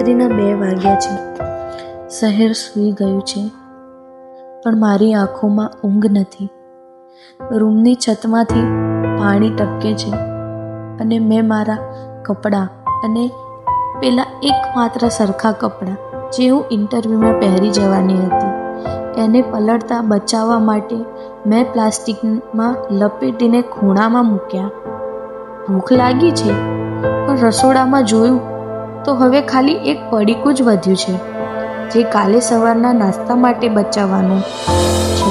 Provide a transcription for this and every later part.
રાત્રિના 2 વાગ્યા છે. શહેર સૂઈ ગયું છે, પણ મારી આંખોમાં ઊંઘ નથી. રૂમની છતમાંથી પાણી ટપકે છે અને મેં મારા કપડાં અને પેલા એકમાત્ર સરખા કપડાં જે હું ઇન્ટરવ્યૂમાં પહેરી જવાની હતી એને પલળતા બચાવવા માટે મેં પ્લાસ્ટિકમાં લપેટીને ખૂણામાં મૂક્યા. ભૂખ લાગી છે, પણ રસોડામાં જોયું તો હવે ખાલી એક પડીકું જ વધ્યું છે, જે કાલે સવારના નાસ્તા માટે બચાવવાનું છે.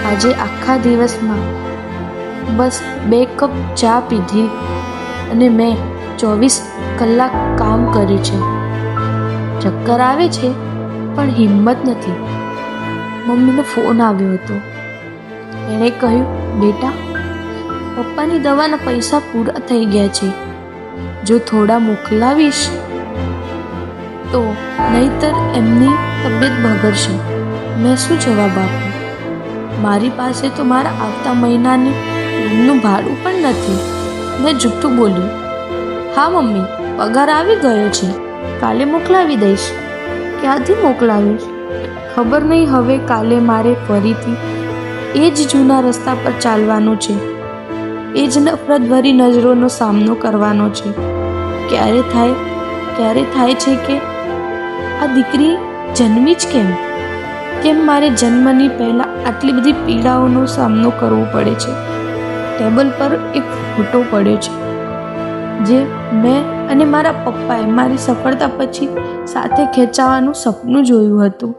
આજે આખા દિવસમાં બસ 2 કપ ચા પીધી અને મેં 24 કલાક કામ કર્યું છે. ચક્કર આવે છે, પણ હિંમત નથી. મમ્મીનો ફોન આવ્યો હતો. એણે કહ્યું, બેટા, પપ્પાની દવાના પૈસા પૂરા થઈ ગયા છે. જો થોડા મોકલાવીશ તો, નહીતર એમની તબિયત બગડશે. મેં શું જવાબ આપું? મારી પાસે તો મારા આવતા મહિનાની રૂમનું ભાડું પણ નથી. મેં જૂઠું બોલ્યું. હા મમ્મી, પગાર આવી ગયો છે, કાલે મોકલાવી દઈશ. ક્યાંથી મોકલાવીશ? ખબર નહીં. હવે કાલે મારે ફરીથી એ જ જૂના રસ્તા પર ચાલવાનું છે. એ જ નફરતભરી નજરોનો સામનો કરવાનો છે. ક્યારે થાય છે કે આ દીકરી જન્મી જ કેમ? કેમ મારે જન્મની પહેલાં આટલી બધી પીડાઓનો સામનો કરવો પડે છે? ટેબલ પર એક ફોટો પડ્યો છે જે મેં અને મારા પપ્પાએ મારી સફળતા પછી સાથે ખેંચાવાનું સપનું જોયું હતું.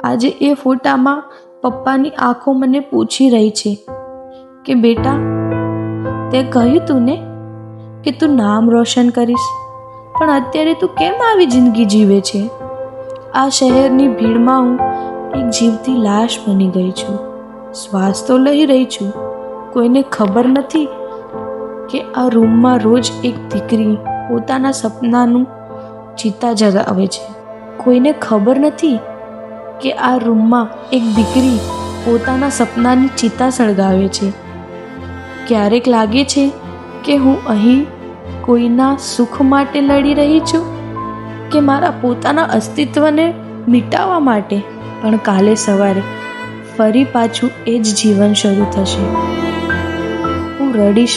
આજે એ ફોટામાં પપ્પાની આંખો મને પૂછી રહી છે કે બેટા, તે કહ્યું તું ને કે તું નામ રોશન કરીશ, પણ અત્યારે તું કેમ આવી જિંદગી જીવે છે? આ શહેરની ભીડમાં હું એક જીવતી લાશ બની ગઈ છું. શ્વાસ તો લઈ રહી છું. કોઈને ખબર નથી કે આ રૂમમાં રોજ એક દીકરી પોતાના સપનાનું ચિતા જગાવે છે. કોઈને ખબર નથી કે આ રૂમમાં એક દીકરી પોતાના સપનાની ચિતા સળગાવે છે. ક્યારેક લાગે છે કે હું અહીં કોઈના સુખ માટે લડી રહી છું કે મારા પોતાના અસ્તિત્વને મિટાવવા માટે. પણ કાલે સવારે ફરી પાછું એ જ જીવન શરૂ થશે. હું રડીશ,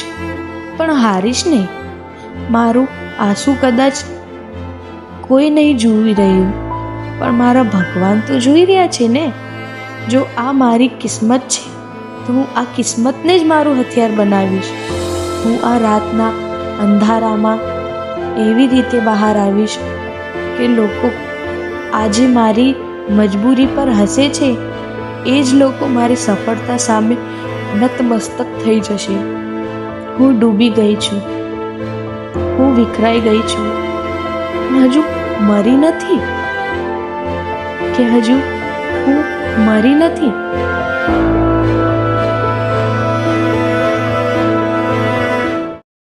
પણ હારીશ નહીં. મારું આંસુ કદાચ કોઈ નહીં જોઈ રહ્યું, પણ મારા ભગવાન તો જોઈ રહ્યા છે ને. જો આ મારી કિસ્મત છે તો હું આ કિસ્મતને જ મારું હથિયાર બનાવીશ. હું આ રાતના અંધારામાં એવી રીતે બહાર આવીશ કે લોકો આજે મારી મજબૂરી પર હસે છે, એ જ લોકો મારી સફળતા સામે નતમસ્તક થઈ જશે. હું ડૂબી ગઈ છું, હું વિખરાઈ ગઈ છું, પણ હજુ મરી નથી.